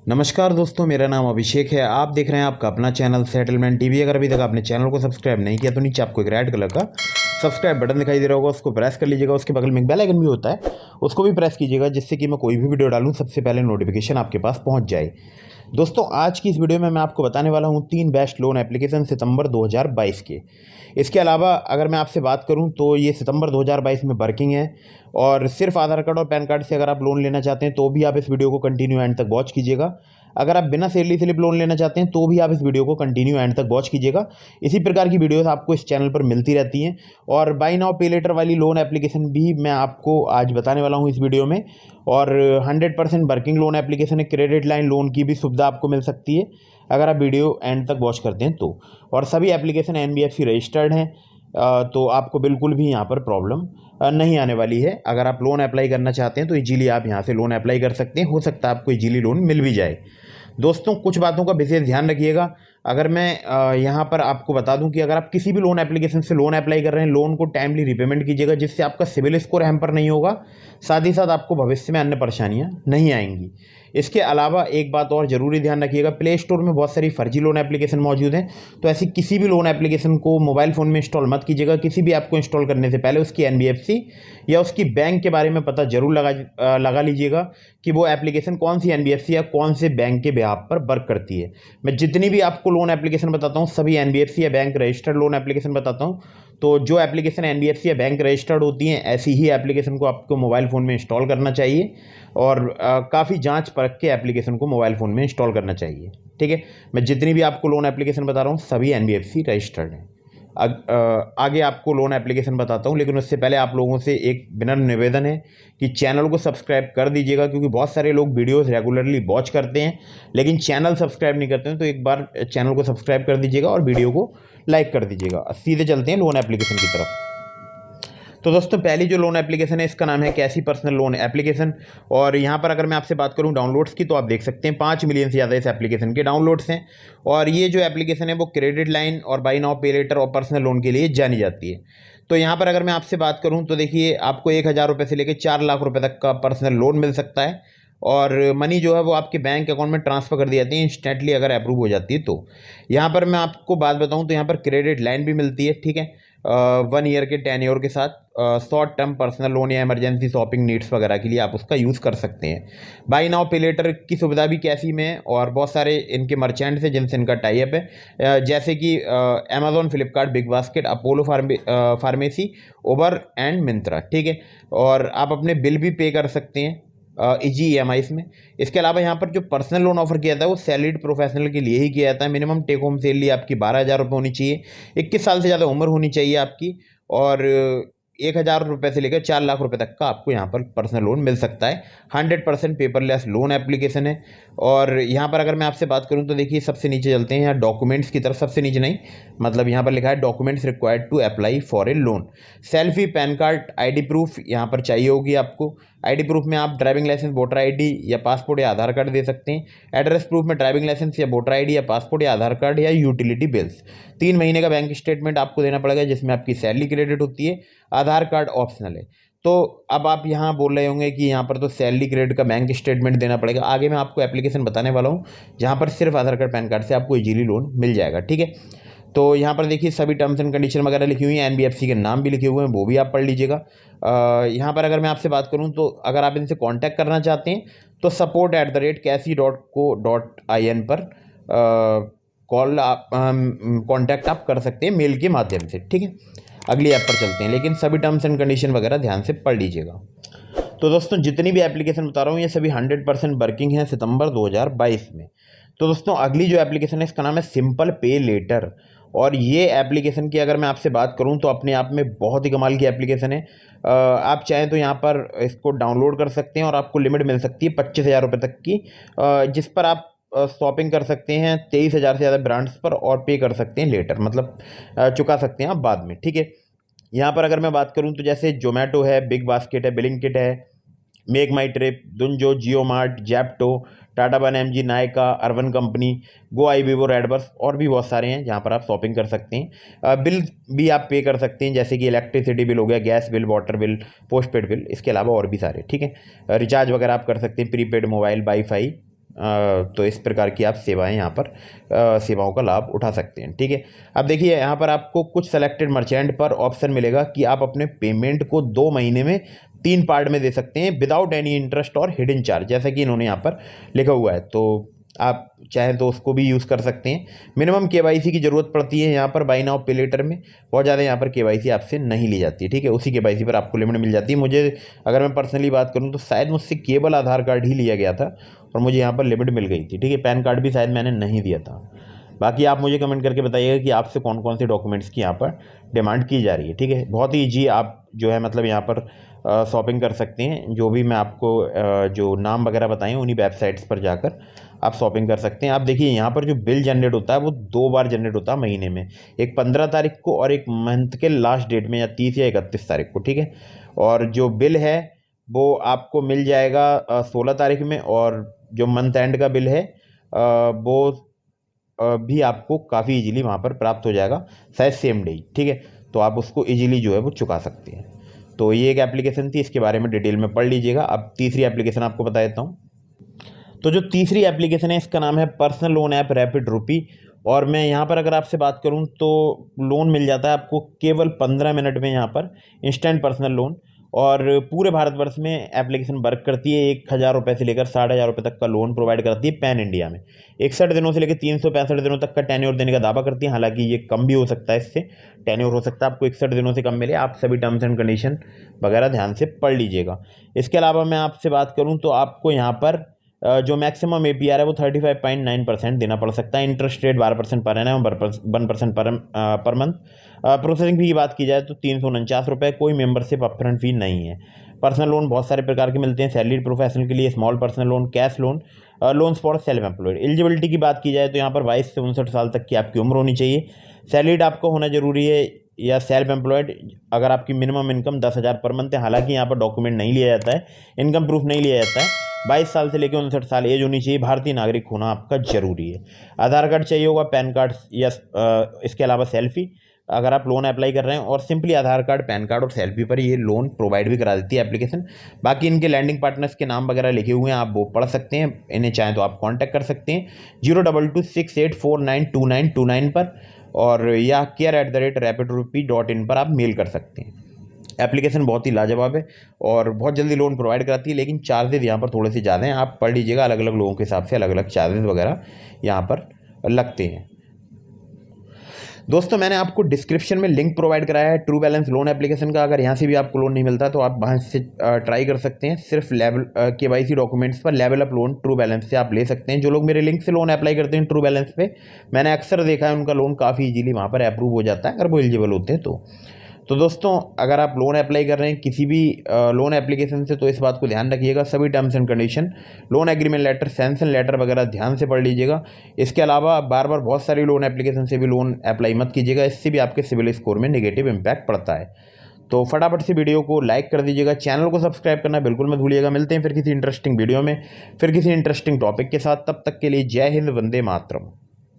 नमस्कार दोस्तों, मेरा नाम अभिषेक है। आप देख रहे हैं आपका अपना चैनल सेटलमेंट टीवी। अगर अभी तक आपने चैनल को सब्सक्राइब नहीं किया तो नीचे आपको एक रेड कलर का सब्सक्राइब बटन दिखाई दे रहा होगा, उसको प्रेस कर लीजिएगा। उसके बगल में एक बेल आइकन भी होता है, उसको भी प्रेस कीजिएगा, जिससे कि मैं कोई भी वीडियो डालूँ सबसे पहले नोटिफिकेशन आपके पास पहुँच जाए। दोस्तों, आज की इस वीडियो में मैं आपको बताने वाला हूँ 3 बेस्ट लोन एप्लीकेशन सितंबर 2022 के। इसके अलावा अगर मैं आपसे बात करूँ तो ये सितंबर 2022 में वर्किंग है, और सिर्फ आधार कार्ड और पैन कार्ड से अगर आप लोन लेना चाहते हैं तो भी आप इस वीडियो को कंटिन्यू एंड तक वॉच कीजिएगा। अगर आप बिना सैलरी स्लिप लोन लेना चाहते हैं तो भी आप इस वीडियो को कंटिन्यू एंड तक वॉच कीजिएगा। इसी प्रकार की वीडियोस आपको इस चैनल पर मिलती रहती हैं, और बाय नाउ पे लेटर वाली लोन एप्लीकेशन भी मैं आपको आज बताने वाला हूं इस वीडियो में। और 100% वर्किंग लोन एप्लीकेशन है। क्रेडिट लाइन लोन की भी सुविधा आपको मिल सकती है अगर आप वीडियो एंड तक वॉच करते हैं तो। और सभी एप्लीकेशन NBFC रजिस्टर्ड हैं, तो आपको बिल्कुल भी यहाँ पर प्रॉब्लम नहीं आने वाली है। अगर आप लोन अप्लाई करना चाहते हैं तो इजीली आप यहाँ से लोन अप्लाई कर सकते हैं। हो सकता है आपको इजीली लोन मिल भी जाए। दोस्तों, कुछ बातों का विशेष ध्यान रखिएगा। अगर मैं यहाँ पर आपको बता दूं कि अगर आप किसी भी लोन एप्लीकेशन से लोन अप्लाई कर रहे हैं, लोन को टाइमली रिपेमेंट कीजिएगा, जिससे आपका सिविल स्कोर हैम्पर नहीं होगा, साथ ही साथ आपको भविष्य में अन्य परेशानियाँ नहीं आएंगी। इसके अलावा एक बात और ज़रूरी ध्यान रखिएगा, प्ले स्टोर में बहुत सारी फर्जी लोन एप्लीकेशन मौजूद हैं, तो ऐसी किसी भी लोन एप्लीकेशन को मोबाइल फ़ोन में इंस्टॉल मत कीजिएगा। किसी भी ऐप को इंस्टॉल करने से पहले उसकी NBFC या उसकी बैंक के बारे में पता जरूर लगा लीजिएगा कि वो एप्लीकेशन कौन सी NBFC या कौन से बैंक के बेहाफ पर वर्क करती है। मैं जितनी भी आपको लोन एप्लीकेशन बताता हूँ सभी NBFC या बैंक रजिस्टर्ड लोन एप्लीकेशन बताता हूँ। तो जो एप्लीकेशन NBFC या बैंक रजिस्टर्ड होती हैं, ऐसी ही एप्लीकेशन को आपको मोबाइल फ़ोन में इंस्टॉल करना चाहिए, और काफ़ी जांच परख के एप्लीकेशन को मोबाइल फ़ोन में इंस्टॉल करना चाहिए। ठीक है, मैं जितनी भी आपको लोन एप्लीकेशन बता रहा हूँ सभी NBFC रजिस्टर्ड हैं। आगे आपको लोन एप्लीकेशन बताता हूँ, लेकिन उससे पहले आप लोगों से एक विनम्र निवेदन है कि चैनल को सब्सक्राइब कर दीजिएगा, क्योंकि बहुत सारे लोग वीडियोस रेगुलरली वॉच करते हैं लेकिन चैनल सब्सक्राइब नहीं करते हैं। तो एक बार चैनल को सब्सक्राइब कर दीजिएगा और वीडियो को लाइक कर दीजिएगा। सीधे चलते हैं लोन एप्लीकेशन की तरफ। तो दोस्तों, पहली जो लोन एप्लीकेशन है इसका नाम है कैसी पर्सनल लोन एप्लीकेशन। और यहाँ पर अगर मैं आपसे बात करूँ डाउनलोड्स की, तो आप देख सकते हैं 5 मिलियन से ज़्यादा इस एप्लीकेशन के डाउनलोड्स हैं। और ये जो एप्लीकेशन है वो क्रेडिट लाइन और बाय नाउ पे लेटर और पर्सनल लोन के लिए जानी जाती है। तो यहाँ पर अगर मैं आपसे बात करूँ तो देखिए, आपको 1,000 रुपये से लेकर 4 लाख रुपये तक का पर्सनल लोन मिल सकता है, और मनी जो है वो आपके बैंक अकाउंट में ट्रांसफ़र कर दी जाती है इंस्टेंटली, अगर अप्रूव हो जाती है तो। यहाँ पर मैं आपको बात बताऊँ तो यहाँ पर क्रेडिट लाइन भी मिलती है, ठीक है, 1 ईयर के टेन्योर के साथ। शॉर्ट टर्म पर्सनल लोन या इमरजेंसी शॉपिंग नीड्स वगैरह के लिए आप उसका यूज़ कर सकते हैं। बाय नाउ पे लेटर की सुविधा भी कैसी में है, और बहुत सारे इनके मर्चेंट्स हैं जिनसे इनका टाई अप है, जैसे कि Amazon, Flipkart, big basket, Apollo pharmacy, Uber and Myntra. ठीक है, और आप अपने बिल भी पे कर सकते हैं इजी EMIs में। इसके अलावा यहाँ पर जो पर्सनल लोन ऑफर किया जाता है वो सैलरीड प्रोफेशनल के लिए ही किया जाता है। मिनिमम टेक होम सैलरी आपकी 12,000 रुपये होनी चाहिए, 21 साल से ज़्यादा उम्र होनी चाहिए आपकी, और 1,000 रुपये से लेकर 4 लाख रुपए तक का आपको यहाँ पर पर्सनल लोन मिल सकता है। 100% पेपरलेस लोन एप्लीकेशन है। और यहाँ पर अगर मैं आपसे बात करूँ तो देखिए, सबसे नीचे चलते हैं, यहाँ डॉक्यूमेंट्स की तरफ। सबसे नीचे नहीं, मतलब यहाँ पर लिखा है documents required to apply for a loan. Selfie, pan card, ID proof यहाँ पर चाहिए होगी आपको। ID प्रूफ में आप ड्राइविंग लाइसेंस, वोटर ID या पासपोर्ट या आधार कार्ड दे सकते हैं। एड्रेस प्रूफ में ड्राइविंग लाइसेंस या वोटर ID या पासपोर्ट या आधार कार्ड या यूटिलिटी बिल्स। 3 महीने का बैंक स्टेटमेंट आपको देना पड़ेगा, जिसमें आपकी सैलरी क्रेडिट होती है। आधार कार्ड ऑप्शनल है। तो अब आप यहाँ बोल रहे होंगे कि यहाँ पर तो सैलरी क्रेडिट का बैंक स्टेटमेंट देना पड़ेगा। आगे मैं आपको एप्लीकेशन बताने वाला हूँ जहाँ पर सिर्फ आधार कार्ड, पैन कार्ड से आपको इजीली लोन मिल जाएगा। ठीक है, तो यहाँ पर देखिए सभी टर्म्स एंड कंडीशन वगैरह लिखी हुई हैं, NBFC के नाम भी लिखे हुए हैं, वो भी आप पढ़ लीजिएगा। यहाँ पर अगर मैं आपसे बात करूँ तो अगर आप इनसे कांटेक्ट करना चाहते हैं तो support@कैसी.co.in पर कॉल आप कांटेक्ट आप कर सकते हैं मेल के माध्यम से। ठीक है, अगली ऐप पर चलते हैं, लेकिन सभी टर्म्स एंड कंडीशन वगैरह ध्यान से पढ़ लीजिएगा। तो दोस्तों, जितनी भी एप्लीकेशन बता रहा हूँ ये सभी 100% वर्किंग है सितंबर 2022 में। तो दोस्तों, अगली जो एप्लीकेशन है इसका नाम है सिंपल पे लेटर। और ये एप्लीकेशन की अगर मैं आपसे बात करूं तो अपने आप में बहुत ही कमाल की एप्लीकेशन है। आप चाहें तो यहाँ पर इसको डाउनलोड कर सकते हैं, और आपको लिमिट मिल सकती है 25,000 रुपये तक की, जिस पर आप शॉपिंग कर सकते हैं 23,000 से ज़्यादा ब्रांड्स पर, और पे कर सकते हैं लेटर, मतलब चुका सकते हैं आप बाद में। ठीक है, यहाँ पर अगर मैं बात करूँ तो जैसे जोमेटो है, बिग बास्केट है, ब्लिंकिट है, make my trip, Dunzo, Jio mart, Zepto, Tata 1mg, Nykaa, urban company, go ibibo, redbus, और भी बहुत सारे हैं जहाँ पर आप शॉपिंग कर सकते हैं। बिल भी आप पे कर सकते हैं, जैसे कि इलेक्ट्रिसिटी बिल हो गया, gas bill, water bill, postpaid bill, इसके अलावा और भी सारे। ठीक है, रिचार्ज वगैरह आप कर सकते हैं, प्रीपेड मोबाइल, वाईफाई, तो इस प्रकार की आप सेवाएं यहाँ पर सेवाओं का लाभ उठा सकते हैं। ठीक है, अब देखिए यहाँ पर आपको कुछ सेलेक्टेड मर्चेंट पर ऑप्शन मिलेगा कि आप अपने पेमेंट को 2 महीने में 3 पार्ट में दे सकते हैं विदाउट एनी इंटरेस्ट और हिडन चार्ज, जैसा कि इन्होंने यहाँ पर लिखा हुआ है। तो आप चाहें तो उसको भी यूज़ कर सकते हैं। मिनिमम केवाईसी की ज़रूरत पड़ती है यहाँ पर बाय नाउ पे लेटर में, बहुत ज़्यादा यहाँ पर केवाईसी आपसे नहीं ली जाती है। ठीक है, उसी केवाईसी पर आपको लिमिट मिल जाती है। मुझे अगर मैं पर्सनली बात करूँ तो शायद मुझसे केवल आधार कार्ड ही लिया गया था और मुझे यहाँ पर लिमिट मिल गई थी। ठीक है, पैन कार्ड भी शायद मैंने नहीं दिया था। बाकी आप मुझे कमेंट करके बताइएगा कि आपसे कौन कौन से डॉक्यूमेंट्स की यहाँ पर डिमांड की जा रही है। ठीक है, बहुत ही ईजी आप जो है मतलब यहाँ पर शॉपिंग कर सकते हैं। जो भी मैं आपको जो नाम वगैरह बताएं उन्हीं वेबसाइट्स पर जाकर आप शॉपिंग कर सकते हैं। आप देखिए यहाँ पर जो बिल जनरेट होता है वो 2 बार जनरेट होता है महीने में, एक 15 तारीख को और एक मंथ के लास्ट डेट में, या 30 या 31 तारीख को। ठीक है, और जो बिल है वो आपको मिल जाएगा 16 तारीख में, और जो मंथ एंड का बिल है वो भी आपको काफ़ी इजीली वहाँ पर प्राप्त हो जाएगा, शायद सेम डे। ठीक है, तो आप उसको इजीली जो है वो चुका सकते हैं। तो ये एक एप्लीकेशन थी, इसके बारे में डिटेल में पढ़ लीजिएगा। अब तीसरी एप्लीकेशन आपको बता देता हूँ। तो जो तीसरी एप्लीकेशन है इसका नाम है पर्सनल लोन ऐप रैपिड रुपी, और मैं यहाँ पर अगर आपसे बात करूँ तो लोन मिल जाता है आपको केवल 15 मिनट में यहाँ पर, इंस्टेंट पर्सनल लोन। और पूरे भारतवर्ष में एप्लीकेशन वर्क करती है। 1,000 रुपये से लेकर 60,000 रुपये तक का लोन प्रोवाइड करती है पैन इंडिया में। 61 दिनों से लेकर 365 दिनों तक का टेन्योर देने का दावा करती है। हालांकि ये कम भी हो सकता है, इससे टेन्योर हो सकता है आपको 61 दिनों से कम मिले। आप सभी टर्म्स एंड कंडीशन वगैरह ध्यान से पढ़ लीजिएगा। इसके अलावा मैं आपसे बात करूँ तो आपको यहाँ पर जो मैक्सिमम APR है वो 35.9% देना पड़ सकता है। Interest rate 12% per annum, 1% per month. Processing fee की बात की जाए तो 349 रुपये, कोई मेंबरशिप अपफ्रंट फी नहीं है। पर्सनल लोन बहुत सारे प्रकार के मिलते हैं, सैलरीड प्रोफेशनल के लिए, small personal loan, cash loan, loans for self employed. Eligibility की बात की जाए तो यहाँ पर 22 से 59 साल तक की आपकी उम्र होनी चाहिए। सैलरीड आपको होना जरूरी है या सेल्फ एम्प्लॉयड अगर आपकी मिनिमम इनकम 10,000 पर मंथ है। हालांकि यहाँ पर डॉक्यूमेंट नहीं लिया जाता है, इनकम प्रूफ नहीं लिया जाता है। 22 साल से लेकर 59 साल एज होनी चाहिए। भारतीय नागरिक होना आपका जरूरी है। आधार कार्ड चाहिए होगा, पैन कार्ड या इसके अलावा सेल्फी अगर आप लोन अप्लाई कर रहे हैं, और सिंपली आधार कार्ड, पैन कार्ड और सेल्फी पर ये लोन प्रोवाइड भी करा देती है एप्लीकेशन। बाकी इनके लैंडिंग पार्टनर्स के नाम वगैरह लिखे हुए हैं, आप वो पढ़ सकते हैं। इन्हें चाहें तो आप कांटेक्ट कर सकते हैं 02268492929 पर, और या care@rapidrupee.in पर आप मेल कर सकते हैं। एप्लीकेशन बहुत ही लाजवाब है और बहुत जल्दी लोन प्रोवाइड कराती है, लेकिन चार्जेज यहाँ पर थोड़े से ज़्यादा हैं। आप पढ़ लीजिएगा, अलग अलग लोगों के हिसाब से अलग अलग चार्जेज वगैरह यहाँ पर लगते हैं। दोस्तों मैंने आपको डिस्क्रिप्शन में लिंक प्रोवाइड कराया है ट्रू बैलेंस लोन एप्लीकेशन का। अगर यहाँ से भी आपको लोन नहीं मिलता तो आप वहाँ से ट्राई कर सकते हैं। सिर्फ लेवल KYC डॉक्यूमेंट्स पर level up loan true balance से आप ले सकते हैं। जो लोग मेरे लिंक से लोन अप्लाई करते हैं ट्रू बैलेंस पे, मैंने अक्सर देखा है उनका लोन काफ़ी इजीली वहाँ पर अप्रूव हो जाता है अगर वो एलिजिबल होते हैं तो दोस्तों अगर आप लोन अप्लाई कर रहे हैं किसी भी लोन एप्लीकेशन से, तो इस बात को ध्यान रखिएगा, सभी terms and condition, loan agreement letter, sanction letter वगैरह ध्यान से पढ़ लीजिएगा। इसके अलावा बार बार बहुत सारी लोन एप्लीकेशन से भी लोन अप्लाई मत कीजिएगा, इससे भी आपके सिविल स्कोर में नेगेटिव इम्पैक्ट पड़ता है। तो फटाफट से वीडियो को लाइक कर दीजिएगा, चैनल को सब्सक्राइब करना बिल्कुल मत भूलिएगा। मिलते हैं फिर किसी इंटरेस्टिंग वीडियो में, फिर किसी इंटरेस्टिंग टॉपिक के साथ। तब तक के लिए जय हिंद, वंदे मातरम।